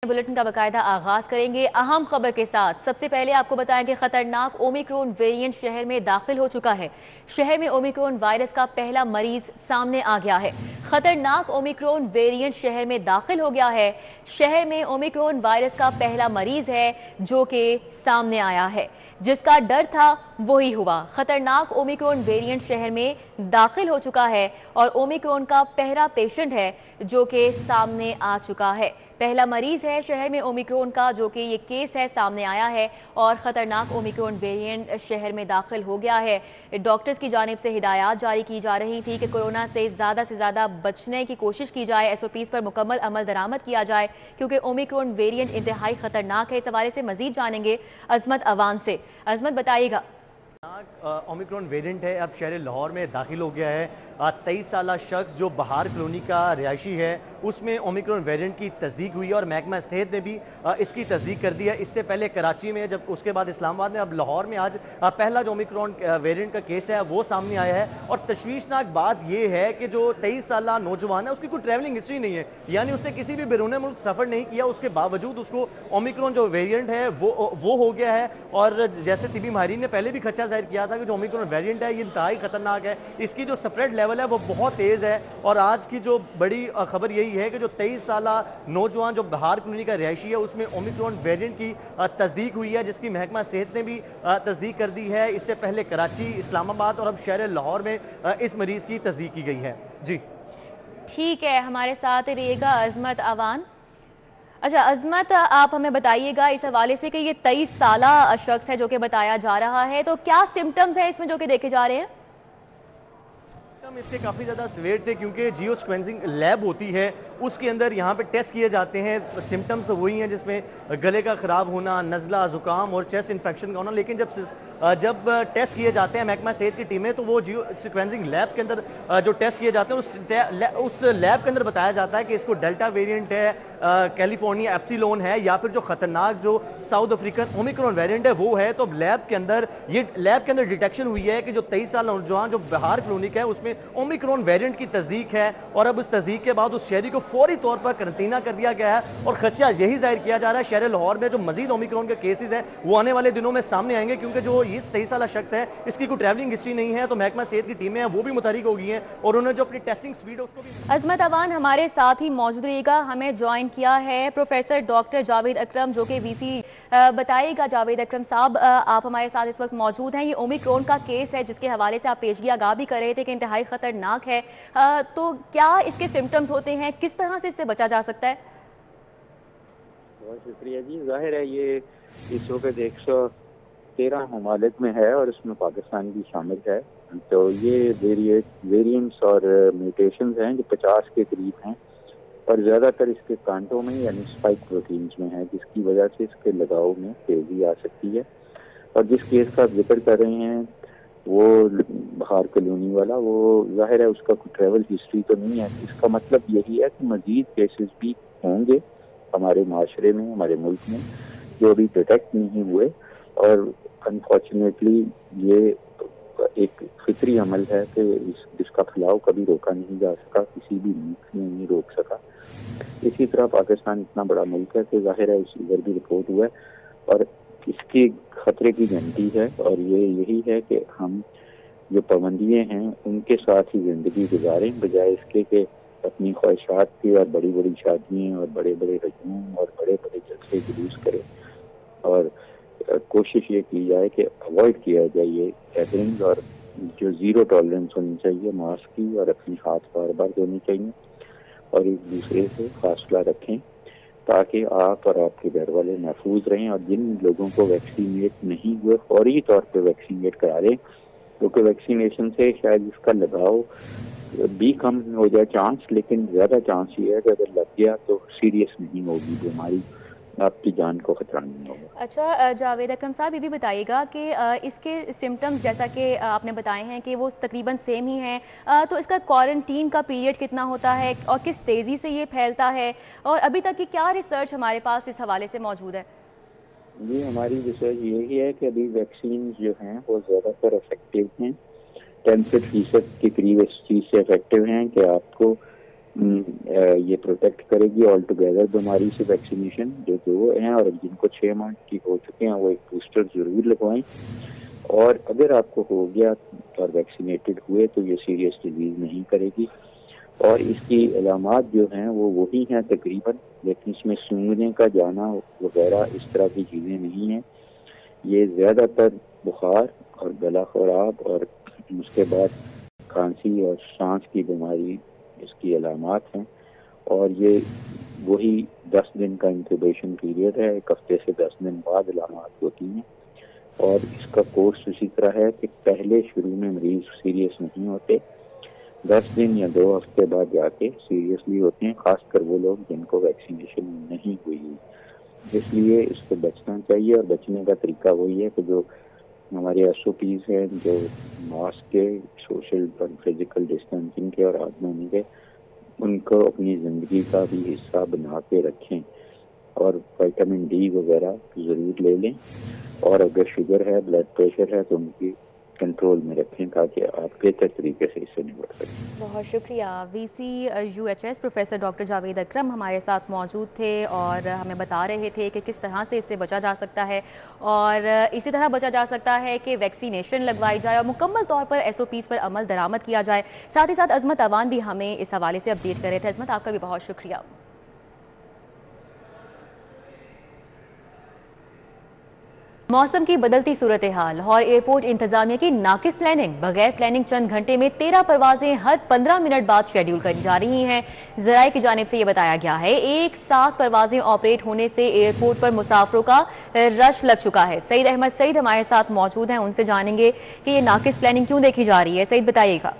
Bulletin का बाकायदा आगाज करेंगे अहम खबर के साथ। सबसे पहले आपको बताएं कि खतरनाक ओमिक्रॉन वेरिएंट शहर में दाखिल हो चुका है। शहर में ओमिक्रॉन वायरस का पहला मरीज सामने आ गया है। खतरनाक ओमिक्रॉन वेरिएंट शहर में दाखिल हो गया है। शहर में ओमिक्रॉन वायरस का पहला मरीज है जो कि सामने आया है। जिसका डर था वही हुआ। खतरनाक ओमिक्रॉन वेरिएंट शहर में दाखिल हो चुका है और ओमिक्रॉन का पहला पेशेंट है जो कि सामने आ चुका है। पहला मरीज है शहर में ओमिक्रॉन का जो कि ये केस है सामने आया है और ख़तरनाक ओमिक्रॉन वेरिएंट शहर में दाखिल हो गया है। डॉक्टर्स की जानिब से हिदायत जारी की जा रही थी कि कोरोना से ज़्यादा बचने की कोशिश की जाए, एसओपीज़ पर मुकम्मल अमल दरामद किया जाए क्योंकि ओमिक्रॉन वेरिएंट इंतहाई ख़तरनाक है। इस हवाले से मज़ीद जानेंगे अजमत अवान से। अजमत बताइएगा। ओमिक्रॉन वेरिएंट है अब शहर लाहौर में दाखिल हो गया है। 23 साल शख्स जो बहार कॉलोनी का रिहायशी है उसमें ओमिक्रॉन वेरिएंट की तस्दीक हुई है और महकमा सेहत ने भी इसकी तस्दीक कर दी है। इससे पहले कराची में, जब उसके बाद इस्लामाबाद में, अब लाहौर में आज पहला जो ओमिक्रॉन वेरिएंट का केस है वो सामने आया है। और तशवीशनाक बात यह है कि जो 23 साल नौजवान है उसकी कोई ट्रैवलिंग हिस्ट्री नहीं है, यानी उसने किसी भी बैरून मुल्क सफ़र नहीं किया। उसके बावजूद उसको ओमिक्रॉन जो वेरिएंट है वो हो गया है। और जैसे तिबी माहिरीन ने पहले भी खदशा जाहिर किया था कि जो ओमिक्रॉन वेरिएंट है ये इंतहाई खतरनाक है, इसकी जो स्प्रेड लेवल है वो बहुत तेज़ है। और आज की जो बड़ी खबर यही है कि जो 23 साल नौजवान जो बहार कॉलोनी का रिहायशी है उसमें ओमिक्रॉन वेरिएंट की तस्दीक हुई है, जिसकी महकमा सेहत ने भी तस्दीक कर दी है। इससे पहले कराची, इस्लामाबाद और अब शहर लाहौर में इस मरीज़ की तस्दीक की गई है। जी ठीक है, हमारे साथ रहिएगा अजमत अवान। अच्छा अजमत, आप हमें बताइएगा इस हवाले से कि ये 23 साला शख्स है जो कि बताया जा रहा है, तो क्या सिम्टम्स हैं इसमें जो कि देखे जा रहे हैं? इसके काफ़ी ज़्यादा सवेर थे क्योंकि जियो सिक्वेंसिंग लैब होती है उसके अंदर यहाँ पे टेस्ट किए जाते हैं। सिम्टम्स तो वही हैं जिसमें गले का ख़राब होना, नज़ला, ज़ुकाम और चेस्ट इन्फेक्शन का होना। लेकिन जब टेस्ट किए जाते हैं महकमा सेहत की टीमें, तो वो जियो सिक्वेंसिंग लैब के अंदर जो टेस्ट किए जाते हैं उस लैब के अंदर बताया जाता है कि इसको डेल्टा वेरिएंट है, कैलिफोर्निया एप्सिलॉन है, या फिर जो ख़तरनाक जो साउथ अफ्रीकन ओमिक्रॉन वेरिएंट है वो है। तो लैब के अंदर डिटेक्शन हुई है कि जो 23 साल नौजवान जो बहार कॉलोनी का है उसमें ओमिक्रॉन वेरिएंट की तस्दीक है। और अब उस तस्दीक के बाद उस शहरी को फौरी तौर पर करंटीना कर दिया गया है और खदशा यही जाहिर किया जा रहा है शहर लाहौर में जो मजीद ओमिक्रॉन के केसेस हैं वो आने वाले दिनों में सामने आएंगे, क्योंकि जो इस 23 साल शख्स है इसकी कोई ट्रैवलिंग हिस्ट्री नहीं है। तो महकमा सेहत की टीमें हैं वो भी मुतहरिक हो गई हैं और उन्होंने जो अपनी टेस्टिंग स्पीड है उसको भी। अजमत अवान हमारे साथ ही मौजूद रहिएगा। हमें ज्वाइन किया है प्रोफेसर डॉक्टर जावेद अकरम जो कि वीसी। बताइएगा जावेद अकरम साहब, आप हमारे साथ इस वक्त मौजूद हैं। ये ओमिक्रॉन का केस है जिसके हवाले से आप पेशगी आगाह भी कर रहे थे कि इंतहाई खतरनाक है, तो क्या इसके सिम्टम्स होते हैं, किस तरह से इससे बचा जा सकता है? बहुत शुक्रिया जी। जाहिर है ये इस वक्त 113 ममालिक में है और इसमें पाकिस्तान भी शामिल है। तो ये वेरिएंट्स और म्यूटेशंस हैं जो 50 के करीब हैं और ज़्यादातर इसके कांटों में यानी स्पाइक प्रोटीन्स में है, जिसकी वजह से इसके लगाव में तेज़ी आ सकती है। और जिस केस का आप जिक्र कर रहे हैं वो बहार कॉलोनी वाला, वो जाहिर है उसका कोई ट्रैवल हिस्ट्री तो नहीं है। इसका मतलब यही है कि मज़ीद केसेस भी होंगे हमारे माशरे में, हमारे मुल्क में, जो अभी डिटेक्ट नहीं हुए। और अनफॉर्चुनेटली ये एक फितरी अमल है कि इसका फैलाव कभी रोका नहीं जा सका, किसी भी मुल्क ने नहीं रोक सका। इसी तरह पाकिस्तान इतना बड़ा मुल्क है कि जाहिर है इधर भी रिपोर्ट हुआ है और इसकी खतरे की घंटी है। और ये यही है कि हम जो पाबंदियाँ हैं उनके साथ ही ज़िंदगी गुजारें, बजाय इसके कि अपनी ख्वाहिशात की और बड़ी बड़ी शादियाँ और बड़े बड़े हजूम और बड़े बड़े जलसे जुलूस करें। और कोशिश ये की जाए कि अवॉइड किया जाए ये गैदरिंग, और जो ज़ीरो टॉलरेंस होनी चाहिए मास्क की, और अपनी हाथ बार बार धोनी चाहिए और एक दूसरे से फासला रखें ताकि आप और आपके घर वाले महफूज रहें। और जिन लोगों को वैक्सीनेट नहीं हुए फौरी तौर पर वैक्सीनेट करा लें, क्योंकि वैक्सीनेशन से शायद इसका लगाव भी कम हो जाए चांस, लेकिन ज़्यादा चांस ये है कि अगर लग गया तो सीरियस नहीं होगी बीमारी, आपकी जान को खतरा नहीं होगा। अच्छा जावेद अकरम साहब, ये भी बताइएगा कि इसके सिम्टम्स जैसा कि आपने बताए हैं कि वो तकरीबन सेम ही हैं, तो इसका क्वारंटीन का पीरियड कितना होता है और किस तेज़ी से ये फैलता है, और अभी तक की क्या रिसर्च हमारे पास इस हवाले से मौजूद है? जी, हमारी रिसर्च यही है कि अभी वैक्सीन जो हैं वो ज़्यादातर इफेक्टिव हैं, 10% के करीब इस चीज़ से इफेक्टिव हैं कि आपको یہ پروٹیکٹ کرے گی آل ٹوگیدر بیماری سے ویکسینیشن جو ہیں، اور جن کو 6 ماہ کی ہو چکے ہیں وہ ایک بوسٹر ضرور لگوائیں. اور اگر آپ کو ہو گیا اور ویکسینیٹڈ ہوئے تو یہ سیریس ڈیزیز نہیں کرے گی. اور اس کی علامات جو ہیں وہ وہی ہیں تقریباً، لیکن اس میں سونگنے کا جانا وغیرہ اس طرح کی چیزیں نہیں ہیں. یہ زیادہ تر بخار اور گلا خراب اور اس کے بعد کھانسی اور سانس کی بیماری اس کی علامات ہیں. اور یہ وہی 10 دن کا انکیوبیشن پیریڈ ہے، 1 ہفتے سے 10 دن بعد علامات ہوتی ہیں. اور اس کا کورس اسی طرح ہے کہ پہلے شروع میں مریض سیریس نہیں ہوتے، 10 دن یا 2 ہفتے بعد جا کے سیریسلی ہوتے ہیں، خاص کر وہ لوگ جن کو ویکسینیشن نہیں ہوئی. اس لیے اس سے بچنا چاہیے، اور بچنے کا طریقہ وہی ہے کہ جو ہمارے ایس او پیز ہیں، جو ماسک کے، سوشل اور فزیکل ڈسٹینسنگ کے اور ہاتھ دھونے کے، ان کو اپنی زندگی کا بھی حصہ بنا کے رکھیں. اور وٹامن ڈی وغیرہ ضرور لے لیں. اور اگر شوگر ہے، بلڈ پریشر ہے، تو ان کی کنٹرول میں رکھیں تاکہ آپ بہتر طریقے سے اس سے نمٹ سکیں. بہت شکریہ. V C U H S professor doctor Javed Akram ہمارے ساتھ موجود تھے اور ہمیں بتا رہے تھے کہ کس طرح سے اس سے بچا جا سکتا ہے، اور اسی طرح بچا جا سکتا ہے کہ ویکسینیشن لگوائی جائے اور مکمل طور پر ایس او پیز پر عمل درآمد کیا جائے. ساتھ ہی ساتھ عظمت اوان بھی ہمیں اس حوالے سے اپڈیٹ کر رہے تھے. عظمت، آپ کا بھی بہت شکریہ. موسم کی بدلتی صورتحال، لاہور ایئرپورٹ انتظامیہ کی ناقص پلاننگ. بغیر پلاننگ چند گھنٹے میں 13 پروازیں ہر 15 منٹ بعد شیڈیول کری جا رہی ہیں. ذرائع کی جانب سے یہ بتایا گیا ہے ایک ساتھ پروازیں آپریٹ ہونے سے ایئرپورٹ پر مسافروں کا رش لگ چکا ہے. سعید احمد سعید ہمارے ساتھ موجود ہیں، ان سے جانیں گے کہ یہ ناقص پلاننگ کیوں دیکھی جا رہی ہے. سعید بتائیے گا.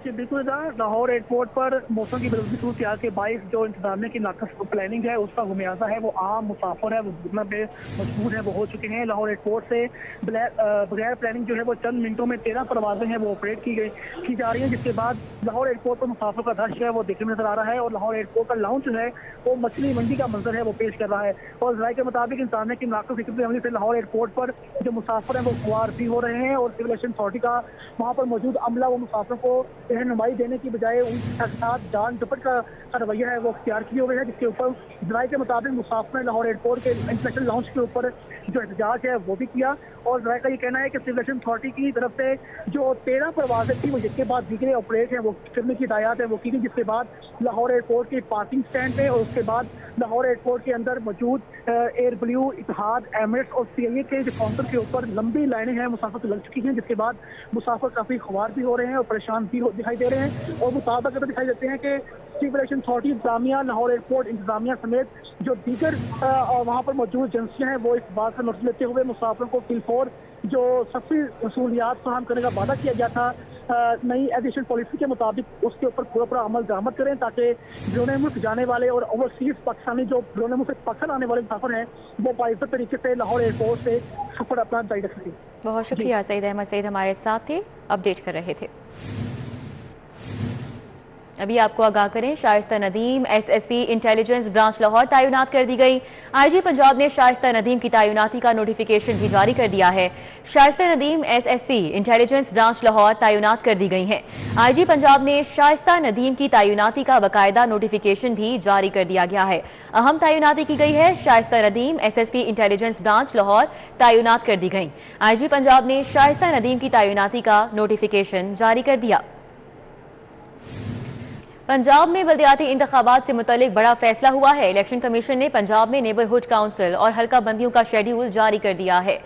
جی بالکل، لاہور ایئرپورٹ پر موسم کی بدلتی صورتحال کے باعث جو انتظامیہ کی ناقص پلاننگ ہے اس کا خمیازہ ہے وہ عام مسافر ہے، وہ جتنا بے مجبور ہے وہ ہو چکے ہیں. لاہور ایئرپورٹ سے بغیر پلاننگ جو ہے وہ چند منٹوں میں 13 پروازیں ہیں وہ آپریٹ کی جا رہی ہیں، جس کے بعد لاہور ایئرپورٹ پر مسافر کا رش ہے وہ دیکھنے میں نظر آ رہا ہے. اور لاہور ایئرپورٹ کا لاؤنج جو ہے وہ مچھلی منڈی کا منظر ہے وہ پیش کر رہا ہے. اور ذرائع کے مطابق انتظامیہ کی ناقص حکمت عملی سے لاہور ایئرپورٹ پر جو مسافر ہیں وہ خوار بھی ہو رہے ہیں، اور سول ایویشن اتھارٹی کا وہاں پر موجود عملہ وہ مسافروں کو رہنمائی دینے کی بجائے ان کے ساتھ جان جپٹ کا رویہ ہے وہ اختیار کیے ہوئے ہیں، جس کے اوپر ذرائع کے مطابق مسافر نے لاہور ایئرپورٹ کے انٹرنیشنل لاؤنج کے اوپر جو احتجاج ہے وہ بھی کیا. اور ذرائع کا یہ کہنا ہے کہ سول ایویشن اتھارٹی کی طرف سے جو 13 پروازیں تھیں وہ ایک کے بعد دیگرے آپریٹ ہیں وہ کرنے کی ہدایات ہے وہ کی گئی، جس کے بعد لاہور ایئرپورٹ کی پارکنگ اسٹینڈ پہ اور اس کے بعد لاہور ایئرپورٹ کے اندر موجود ایئر بلیو، اتحاد، ایمریٹس اور سی آئی اے کے جو کاؤنٹر کے اوپر لمبی لائنیں ہیں مسافر سے لگ چکی ہیں، جس کے بعد مسافر کافی خوار بھی ہو رہے ہیں اور پریشان بھی دکھائی دے رہے ہیں. اور مطابق اگر دکھائی دیتے ہیں کہ سول ایویشن اتھارٹی انتظامیہ، لاہور ایئرپورٹ انتظامیہ سمیت جو دیگر وہاں پر موجود ایجنسیاں ہیں وہ اس بات سے نوٹس لیتے ہوئے مسافروں کو فل جو سستی سہولیات فراہم کرنے کا وعدہ کیا گیا تھا نئی ایویشن پالیسی کے مطابق، اس کے اوپر پورا عمل درآمد کریں تاکہ بیرون ملک جانے والے اور اوورسیز پاکستانی جو بیرون ملک سے پاکستان آنے والے مسافر ہیں وہ باعزت طریقے سے لاہور ایئرپورٹ سے سفر اپنا جاری رکھ سکیں. بہت شکریہ. سعید احمد سعید ہمارے ساتھ تھے، اپڈیٹ کر رہے تھے. ابھی آپ کو آگاہ کریں، Shaista Nadeem S S P intelligence branch Lahore تعینات کر دی گئی. آئی جی پنجاب نے شائستہ ندیم کی تعیناتی کا نوٹیفیکیشن بھی جاری کر دیا ہے. Shaista Nadeem S S P intelligence branch Lahore تعینات کر دی گئی ہیں. آئی جی پنجاب نے شائستہ ندیم کی تعیناتی کا باقاعدہ نوٹیفیکیشن بھی جاری کر دیا گیا ہے. اہم تعیناتی کی گئی ہے. Shaista Nadeem S S P intelligence branch Lahore تعینات کر دی گئی. آئی جی پنجاب نے شائستہ ندیم کی تعیناتی کا نوٹیفیکیشن جاری کر دیا. پنجاب میں بلدیاتی انتخابات سے متعلق بڑا فیصلہ ہوا ہے. الیکشن کمیشن نے پنجاب میں نیبرہڈ کونسل اور حلقہ بندیوں کا شیڈیول جاری کر دیا ہے.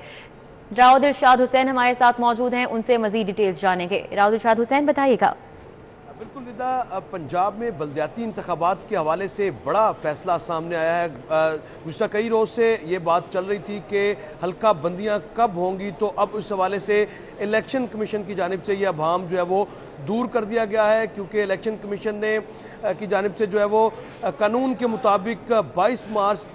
راؤد ارشاد حسین ہمارے ساتھ موجود ہیں، ان سے مزید ڈیٹیلز جانیں گے. راؤد ارشاد حسین بتائیے گا. بالکل ردا، پنجاب میں بلدیاتی انتخابات کے حوالے سے بڑا فیصلہ سامنے آیا ہے. گزشتہ کئی روز سے یہ بات چل رہی تھی کہ حلقہ بندیاں کب ہوں گی، تو اب اس حوالے سے الیکشن کمیشن کی جانب سے یہ ابہام جو ہے وہ دور کر دیا گیا ہے، کیونکہ الیکشن کمیشن نے کی جانب سے جو ہے وہ قانون کے مطابق 22 مارچ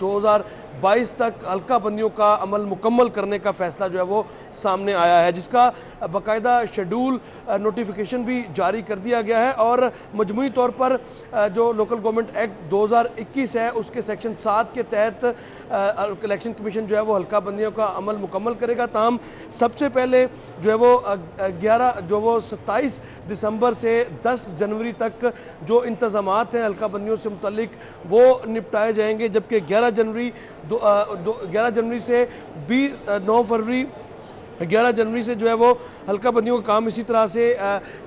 22 तक हल्का बंदियों का अमल मुकम्मल करने का फैसला जो है वो सामने आया है, जिसका बाकायदा शेड्यूल नोटिफिकेशन भी जारी कर दिया गया है। और मजमूई तौर पर जो लोकल गवर्नमेंट एक्ट 2021 है उसके सेक्शन 7 के तहत इलेक्शन कमीशन जो है वो हल्का बंदियों का अमल मुकम्मल करेगा। ताहम सबसे पहले जो है वो 27 दिसंबर से 10 जनवरी तक जो इंतज़ामात हैं हल्का बंदियों से मुतल्लिक वो निपटाए जाएंगे, जबकि 11 जनवरी से 9 फरवरी 11 जनवरी से जो है वो हल्का बंदियों का काम इसी तरह से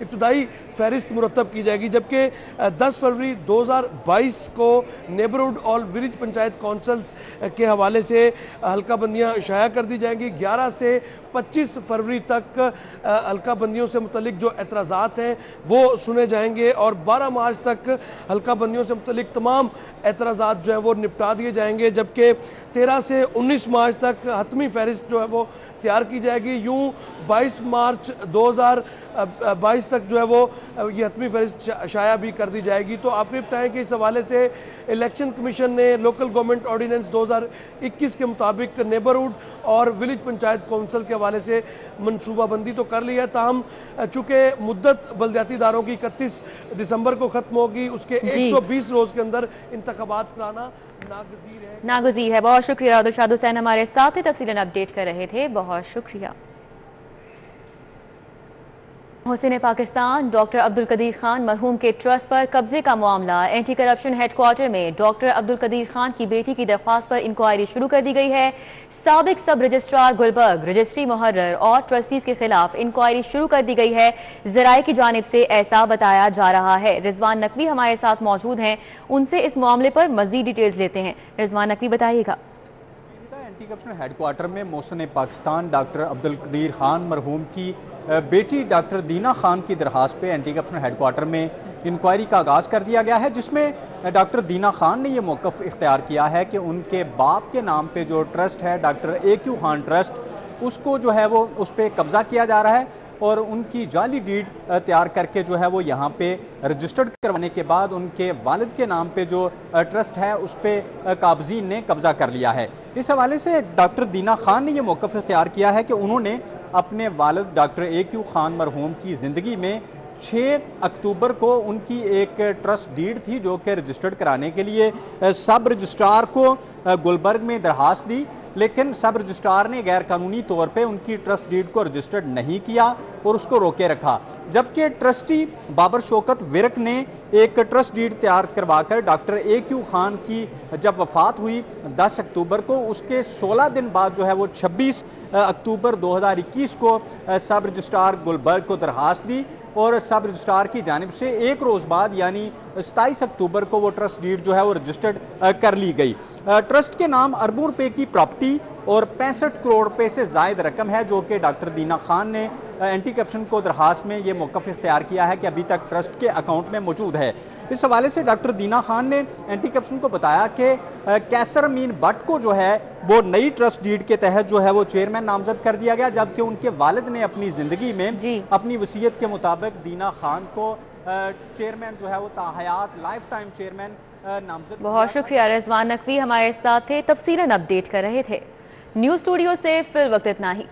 इब्तदाई फहरिस्त मुरतब की जाएगी, जबकि 10 फरवरी 2022 को नेबरहुड और विलेज पंचायत काउंसिल्स के हवाले से हल्का बंदियाँ शाया कर दी जाएंगी। 11 से 25 फरवरी तक हल्का बंदियों से मुतल्लिक जो एतराज़ात हैं वो सुने जाएंगे और 12 मार्च तक हल्का बंदियों से मुतल्लिक तमाम एतराज़ात जो है वो निपटा दिए जाएंगे, जबकि 13 से 19 मार्च तक हतमी फहरिस्त जो है वो तैयार की जाएगी। यूँ 22 मार्च 2022 तक जो है वो ये हतमी फहरिस्त शाया भी कर दी जाएगी। तो आपको बताएं कि इस हवाले से इलेक्शन कमीशन ने लोकल गवर्नमेंट ऑर्डिनेंस 2021 के मुताबिक नेबरहुड और विलेज पंचायत काउंसिल के हवाले से मनसूबाबंदी तो कर ली है। ताहम चूँकि मुद्दत बल्दियाती इदारों की 31 दिसंबर को ख़त्म होगी, उसके 120 रोज़ के अंदर इंतखाबात कराना नागज़ीर है। बहुत शुक्रिया दिलशाद हुसैन हमारे साथ ही तफसीलन अपडेट कर रहे थे, बहुत शुक्रिया। हुसैन पाकिस्तान डॉक्टर अब्दुल कदीर खान मरहूम के ट्रस्ट पर कब्जे का मामला। एंटी करप्शन हेडक्वार्टर में डॉक्टर अब्दुल कदीर खान की बेटी की दरख्वास्त पर इंक्वायरी शुरू कर दी गई है। साबिक सब रजिस्ट्रार गुलबर्ग, रजिस्ट्री मुहर्रर और ट्रस्टीज के खिलाफ इंक्वायरी शुरू कर दी गई है, ज़राए की जानिब से ऐसा बताया जा रहा है। रिजवान नकवी हमारे साथ मौजूद हैं, उनसे इस मामले पर मजीद डिटेल्स लेते हैं। रिजवान नकवी बताइएगा। एंटी करप्शन हेडक्वार्टर में मोहसिन पाकिस्तान डॉक्टर अब्दुल कदीर खान मरहूम की बेटी डॉक्टर दीना खान की दरख्वास्त पे एंटी करप्शन हेडक्वार्टर में इंक्वायरी का आगाज़ कर दिया गया है, जिसमें डॉक्टर दीना खान ने ये मौक़िफ़ इख्तियार किया है कि उनके बाप के नाम पे जो ट्रस्ट है डॉक्टर AQ खान ट्रस्ट, उसको जो है वो उस पर कब्ज़ा किया जा रहा है और उनकी जाली डीड तैयार करके जो है वो यहाँ पे रजिस्टर्ड करवाने के बाद उनके वालिद के नाम पे जो ट्रस्ट है उस पर काबज़ीन ने कब्ज़ा कर लिया है। इस हवाले से डॉक्टर दीना खान ने यह मौक़िफ़ इख्तियार किया है कि उन्होंने अपने वालिद डॉक्टर AQ खान मरहूम की ज़िंदगी में 6 अक्टूबर को उनकी एक ट्रस्ट डीड थी जो कि रजिस्टर्ड कराने के लिए सब रजिस्ट्रार को गुलबर्ग में दरख्वास्त दी, लेकिन सब रजिस्ट्रार ने गैर कानूनी तौर पे उनकी ट्रस्ट डीड को रजिस्टर्ड नहीं किया और उसको रोके रखा, जबकि ट्रस्टी बाबर शौकत विरक ने एक ट्रस्ट डीड तैयार करवाकर डॉक्टर AQ खान की जब वफ़ात हुई 10 अक्टूबर को, उसके 16 दिन बाद जो है वो 26 अक्टूबर 2021 को सब रजिस्ट्रार गुलबर्ग को दरख्वास्त दी और सब रजिस्ट्रार की जानिब से एक रोज़ बाद यानी 27 अक्टूबर को वो ट्रस्ट डीड जो है वो रजिस्टर्ड कर ली गई। ट्रस्ट के नाम अरबों रुपए की प्रॉपर्टी और 65 करोड़ रुपए से ज़ायद रकम है, जो कि डॉक्टर दीना खान ने एंटी करप्शन को दरख्वास्त में ये मौक़िफ़ इख्तियार किया है कि अभी तक ट्रस्ट के अकाउंट में मौजूद है। इस हवाले से डॉक्टर दीना खान ने एंटी करप्शन को बताया कि कैसर अमीन भट्ट को जो है वो नई ट्रस्ट डीड के तहत जो है वो चेयरमैन नामजद कर दिया गया, जबकि उनके वालिद ने अपनी ज़िंदगी में अपनी वसीयत के मुताबिक दीना खान को चेयरमैन जो है वो ताहयात लाइफ टाइम चेयरमैन नामजद। बहुत शुक्रिया। रिजवान नकवी हमारे साथ थे, तफसीलन अपडेट कर रहे थे। न्यूज़ स्टूडियो से फिल वक्त इतना ही।